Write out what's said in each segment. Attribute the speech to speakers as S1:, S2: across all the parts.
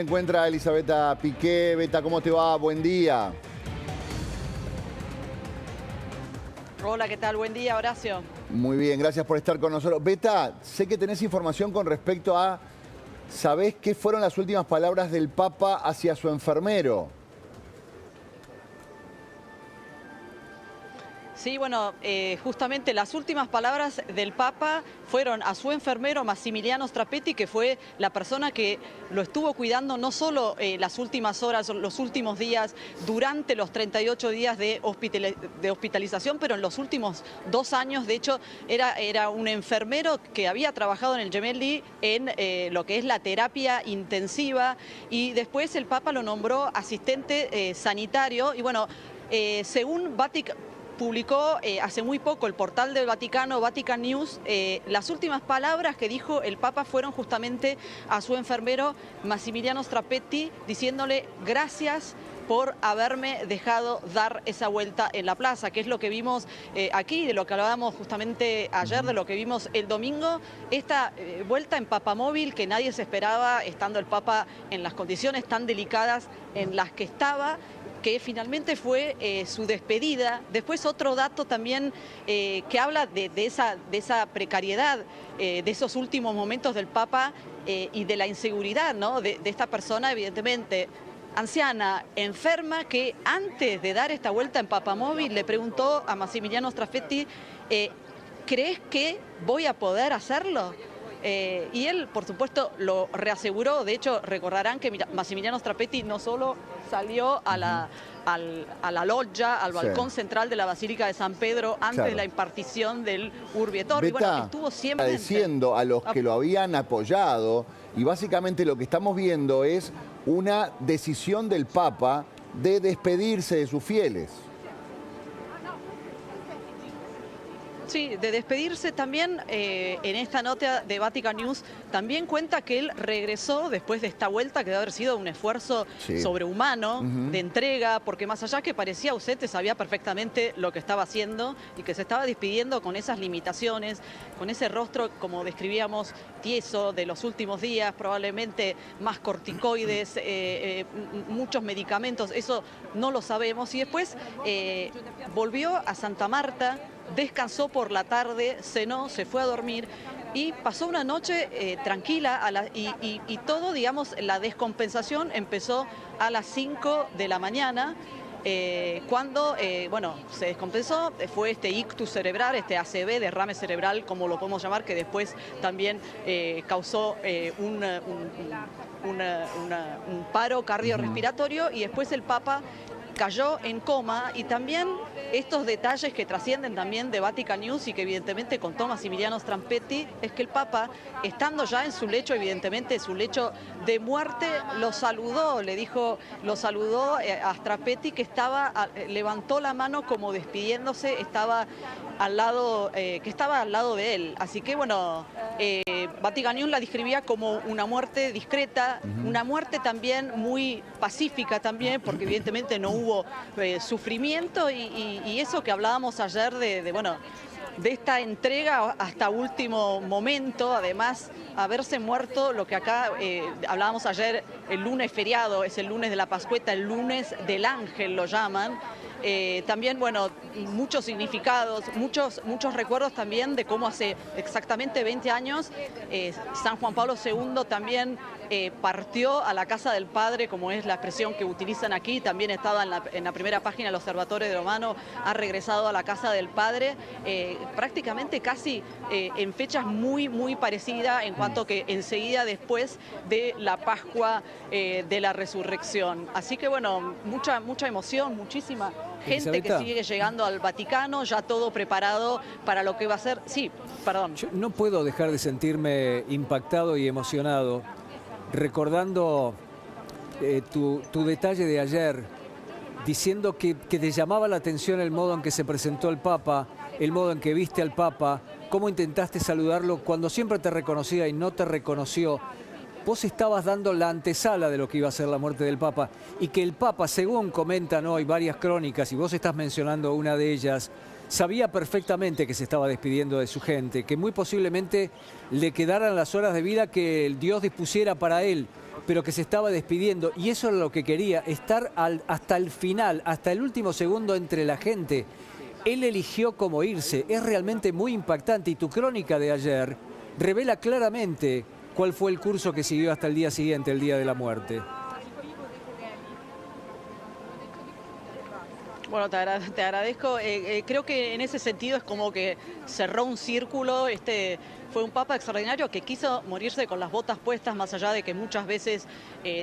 S1: Se encuentra Elisabetta Piqué. Beta, ¿cómo te va? Buen día.
S2: Hola, ¿qué tal? Buen día, Horacio.
S1: Muy bien, gracias por estar con nosotros. Beta, sé que tenés información con respecto a... ¿Sabés qué fueron las últimas palabras del Papa hacia su enfermero?
S2: Sí, bueno, justamente las últimas palabras del Papa fueron a su enfermero Massimiliano Strapetti, que fue la persona que lo estuvo cuidando no solo las últimas horas, los últimos días, durante los 38 días de hospitalización, pero en los últimos 2 años. De hecho, era un enfermero que había trabajado en el Gemelli en lo que es la terapia intensiva, y después el Papa lo nombró asistente sanitario. Y bueno, según publicó hace muy poco el portal del Vaticano, Vatican News, las últimas palabras que dijo el Papa fueron justamente a su enfermero Massimiliano Strapetti, diciéndole gracias por haberme dejado dar esa vuelta en la plaza, que es lo que vimos aquí, de lo que hablábamos justamente ayer, de lo que vimos el domingo, esta vuelta en papamóvil que nadie se esperaba, estando el Papa en las condiciones tan delicadas en las que estaba, que finalmente fue su despedida. Después otro dato también que habla de esa precariedad, de esos últimos momentos del Papa y de la inseguridad, ¿no? de esta persona evidentemente anciana, enferma, que antes de dar esta vuelta en papamóvil le preguntó a Massimiliano Strapetti, ¿crees que voy a poder hacerlo? Y él, por supuesto, lo reaseguró. De hecho, recordarán que Massimiliano Strapetti no solo salió a la loggia, al balcón central de la Basílica de San Pedro antes de la impartición del Urbi et Orbi.
S1: Beta,
S2: bueno, estuvo siempre
S1: agradeciendo a los que lo habían apoyado, y básicamente lo que estamos viendo es una decisión del Papa de despedirse de sus fieles.
S2: Sí, de despedirse también. En esta nota de Vatican News también cuenta que él regresó después de esta vuelta, que debe haber sido un esfuerzo sobrehumano de entrega, porque más allá que parecía ausente, sabía perfectamente lo que estaba haciendo y que se estaba despidiendo con esas limitaciones, con ese rostro, como describíamos, tieso de los últimos días, probablemente más corticoides, muchos medicamentos, eso no lo sabemos. Y después volvió a Santa Marta, descansó por la tarde, cenó, se fue a dormir y pasó una noche tranquila y todo, digamos, la descompensación empezó a las 5 de la mañana. Cuando, bueno, se descompensó, fue este ictus cerebral, este ACV, derrame cerebral, como lo podemos llamar, que después también causó un paro cardiorrespiratorio, y después el Papa cayó en coma. Y también estos detalles que trascienden también de Vatican News y que evidentemente contó Massimiliano Strapetti, es que el Papa, estando ya en su lecho, evidentemente su lecho de muerte, lo saludó, le dijo, lo saludó a Strapetti, que levantó la mano como despidiéndose, estaba al lado, que estaba al lado de él. Así que bueno, Vatican News la describía como una muerte discreta, una muerte también muy pacífica también, porque evidentemente no hubo sufrimiento y eso que hablábamos ayer bueno, de esta entrega hasta último momento. Además, haberse muerto, lo que acá hablábamos ayer, el lunes feriado, es el lunes de la Pascueta, el lunes del ángel lo llaman. También, bueno, muchos significados, muchos recuerdos también de cómo hace exactamente 20 años San Juan Pablo II también partió a la casa del Padre, como es la expresión que utilizan aquí. También estaba en la primera página del Observatorio Romano, ha regresado a la casa del Padre, prácticamente casi en fechas muy parecidas, en cuanto que enseguida después de la Pascua de la Resurrección. Así que bueno, mucha emoción, muchísima gente que sigue llegando al Vaticano, ya todo preparado para lo que va a ser. Sí, perdón.
S3: Yo no puedo dejar de sentirme impactado y emocionado recordando tu detalle de ayer, diciendo que te llamaba la atención el modo en que se presentó el Papa, el modo en que viste al Papa, cómo intentaste saludarlo cuando siempre te reconocía y no te reconoció. vos estabas dando la antesala de lo que iba a ser la muerte del Papa y que el Papa, según comentan hoy varias crónicas, y vos estás mencionando una de ellas, sabía perfectamente que se estaba despidiendo de su gente, que muy posiblemente le quedaran las horas de vida que el Dios dispusiera para él, pero que se estaba despidiendo, y eso era lo que quería, estar hasta el final, hasta el último segundo entre la gente. Él eligió cómo irse, es realmente muy impactante, y tu crónica de ayer revela claramente cuál fue el curso que siguió hasta el día siguiente, el día de la muerte.
S2: Bueno, te agradezco. Creo que en ese sentido es como que cerró un círculo. Fue un papa extraordinario que quiso morirse con las botas puestas, más allá de que muchas veces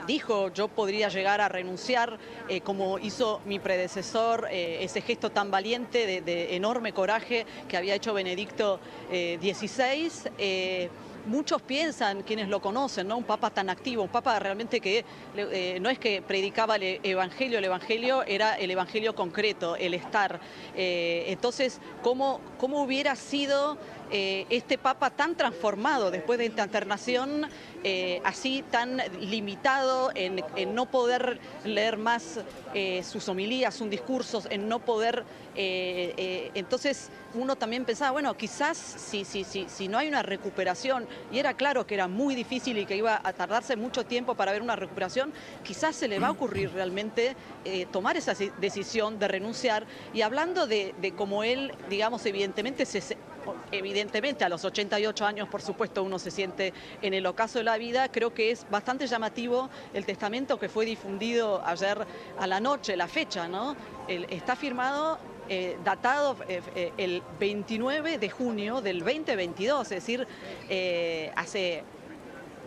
S2: dijo yo podría llegar a renunciar, como hizo mi predecesor, ese gesto tan valiente de enorme coraje que había hecho Benedicto XVI. Muchos piensan, quienes lo conocen, ¿no? Un papa tan activo, un papa realmente que no es que predicaba el evangelio era el evangelio concreto, el estar. Entonces, ¿cómo hubiera sido este papa tan transformado después de esta internación, así tan limitado en no poder leer más sus homilías, sus discursos, en no poder... entonces uno también pensaba, bueno, quizás si no hay una recuperación, y era claro que era muy difícil y que iba a tardarse mucho tiempo para ver una recuperación, quizás se le va a ocurrir realmente tomar esa decisión de renunciar. Y hablando de cómo él, digamos, evidentemente a los 88 años, por supuesto, uno se siente en el ocaso de la vida. Creo que es bastante llamativo el testamento que fue difundido ayer a la noche, la fecha, ¿no? Está firmado, datado el 29 de junio del 2022, es decir,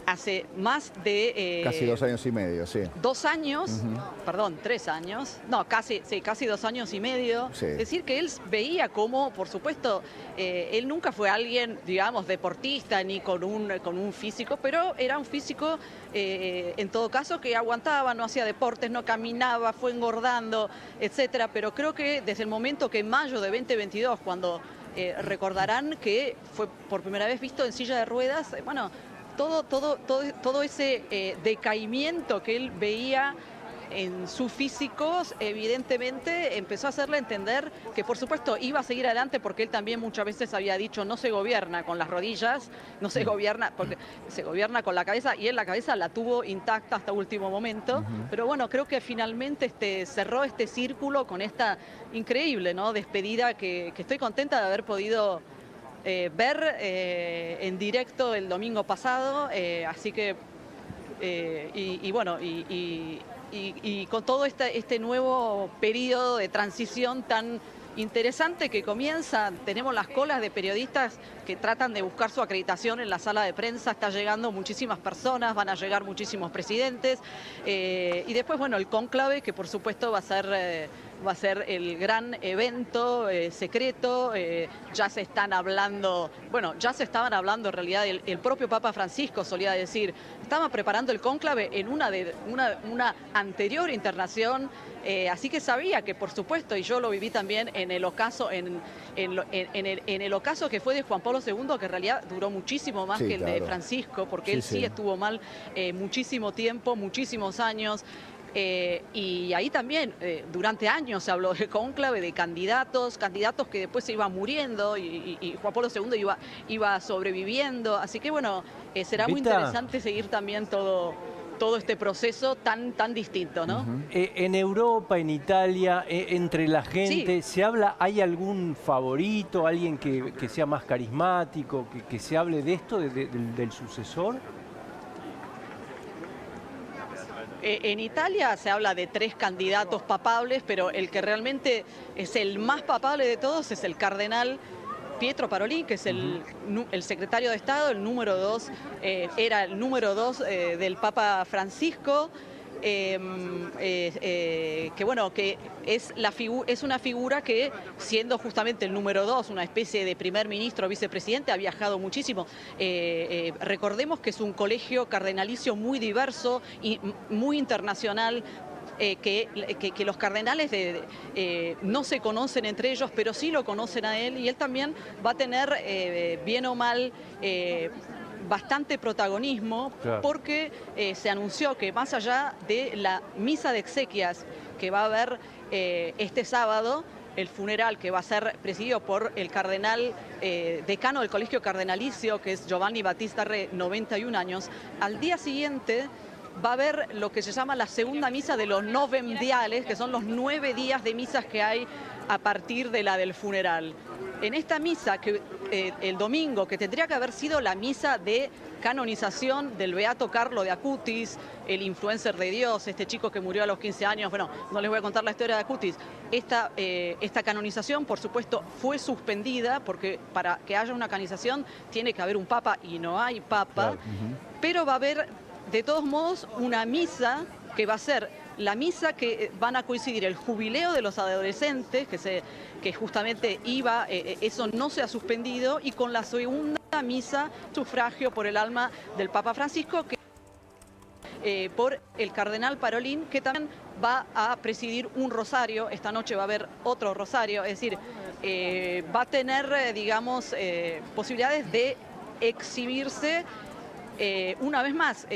S2: hace más de...
S1: casi 2 años y medio, sí.
S2: 2 años, perdón, 3 años, no, casi 2 años y medio.
S1: Sí.
S2: Es decir, que él veía cómo, por supuesto, él nunca fue alguien, digamos, deportista ni con un físico, pero era un físico, en todo caso, que aguantaba, no hacía deportes, no caminaba, fue engordando, etcétera. Pero creo que desde el momento que en mayo de 2022, cuando recordarán que fue por primera vez visto en silla de ruedas, bueno... Todo ese decaimiento que él veía en sus físicos, evidentemente empezó a hacerle entender que por supuesto iba a seguir adelante, porque él también muchas veces había dicho no se gobierna con las rodillas, no se gobierna, porque se gobierna con la cabeza, y él la cabeza la tuvo intacta hasta último momento. Pero bueno, creo que finalmente cerró este círculo con esta increíble, ¿no?, despedida que estoy contenta de haber podido ver en directo el domingo pasado, así que y con todo este nuevo periodo de transición tan interesante que comienza, tenemos las colas de periodistas que tratan de buscar su acreditación en la sala de prensa, está llegando muchísimas personas, van a llegar muchísimos presidentes, y después, bueno, el cónclave, que por supuesto va a ser el gran evento secreto. Ya se están hablando, bueno, ya se estaban hablando en realidad, el propio Papa Francisco solía decir, estaba preparando el cónclave en una anterior internación, así que sabía que por supuesto, y yo lo viví también en el ocaso, en el ocaso que fue de Juan Pablo II, que en realidad duró muchísimo más que el de Francisco, porque él sí estuvo mal muchísimo tiempo, muchísimos años. Y ahí también durante años se habló de cónclave, de candidatos que después se iban muriendo, y Juan Pablo II iba sobreviviendo. Así que bueno, será muy interesante seguir también todo este proceso tan distinto, ¿no?
S4: En Europa, en Italia, entre la gente, ¿se habla, hay algún favorito, alguien que sea más carismático, que se hable de esto, del sucesor?
S2: En Italia se habla de 3 candidatos papables, pero el que realmente es el más papable de todos es el cardenal Pietro Parolin, que es el secretario de Estado, el número 2, era el número 2 del Papa Francisco. Que bueno, que es una figura que, siendo justamente el número 2, una especie de primer ministro, vicepresidente, ha viajado muchísimo. Recordemos que es un colegio cardenalicio muy diverso y muy internacional. Que los cardenales no se conocen entre ellos, pero sí lo conocen a él, y él también va a tener, bien o mal, bastante protagonismo,
S4: Claro.
S2: porque se anunció que más allá de la misa de exequias que va a haber este sábado, el funeral que va a ser presidido por el cardenal decano del Colegio Cardenalicio, que es Giovanni Battista Re, 91 años, al día siguiente va a haber lo que se llama la segunda misa de los novemdiales, que son los 9 días de misas que hay a partir de la del funeral. En esta misa, que el domingo, que tendría que haber sido la misa de canonización del beato Carlo de Acutis, el influencer de Dios, este chico que murió a los 15 años, bueno, no les voy a contar la historia de Acutis. Esta canonización, por supuesto, fue suspendida, porque para que haya una canonización tiene que haber un papa y no hay papa, pero va a haber, de todos modos, una misa que va a ser la misa que van a coincidir el jubileo de los adolescentes, que justamente eso no se ha suspendido, y con la segunda misa, sufragio por el alma del Papa Francisco, por el cardenal Parolin, que también va a presidir un rosario. Esta noche va a haber otro rosario, es decir, va a tener, digamos, posibilidades de exhibirse una vez más.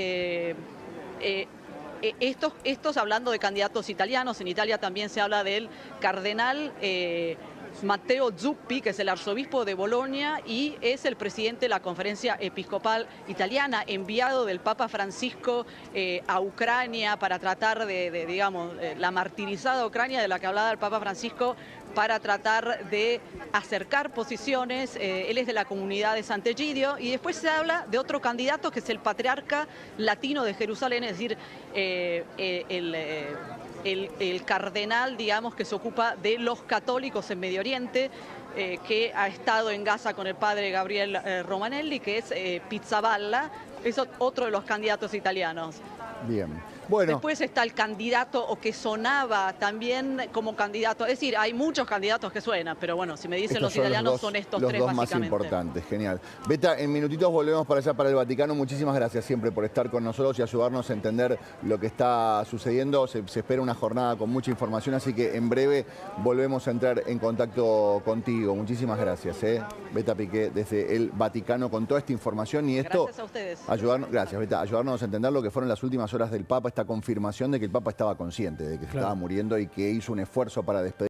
S2: Estos hablando de candidatos italianos, en Italia también se habla del cardenal Matteo Zuppi, que es el arzobispo de Bolonia y es el presidente de la Conferencia Episcopal Italiana, enviado del Papa Francisco a Ucrania para tratar digamos, la martirizada Ucrania de la que hablaba el Papa Francisco, para tratar de acercar posiciones. Él es de la comunidad de Sant'Egidio, y después se habla de otro candidato que es el patriarca latino de Jerusalén, es decir, el cardenal, digamos, que se ocupa de los católicos en Medio Oriente, que ha estado en Gaza con el padre Gabriel Romanelli, que es Pizzaballa, es otro de los candidatos italianos.
S1: Bien. Bueno.
S2: Después está el candidato, o que sonaba también como candidato. Es decir, hay muchos candidatos que suenan, pero bueno, si me dicen los italianos, son estos tres
S1: los dos más
S2: básicamente.
S1: importantes. Genial. Beta, en minutitos volvemos para allá, para el Vaticano. Muchísimas gracias siempre por estar con nosotros y ayudarnos a entender lo que está sucediendo. Se espera una jornada con mucha información, así que en breve volvemos a entrar en contacto contigo. Muchísimas gracias, Beta Piqué, desde el Vaticano, con toda esta información y esto.
S2: Gracias a ustedes.
S1: Gracias, Beta. Ayudarnos a entender lo que fueron las últimas horas del Papa, esta confirmación de que el Papa estaba consciente de que se estaba muriendo y que hizo un esfuerzo para despedir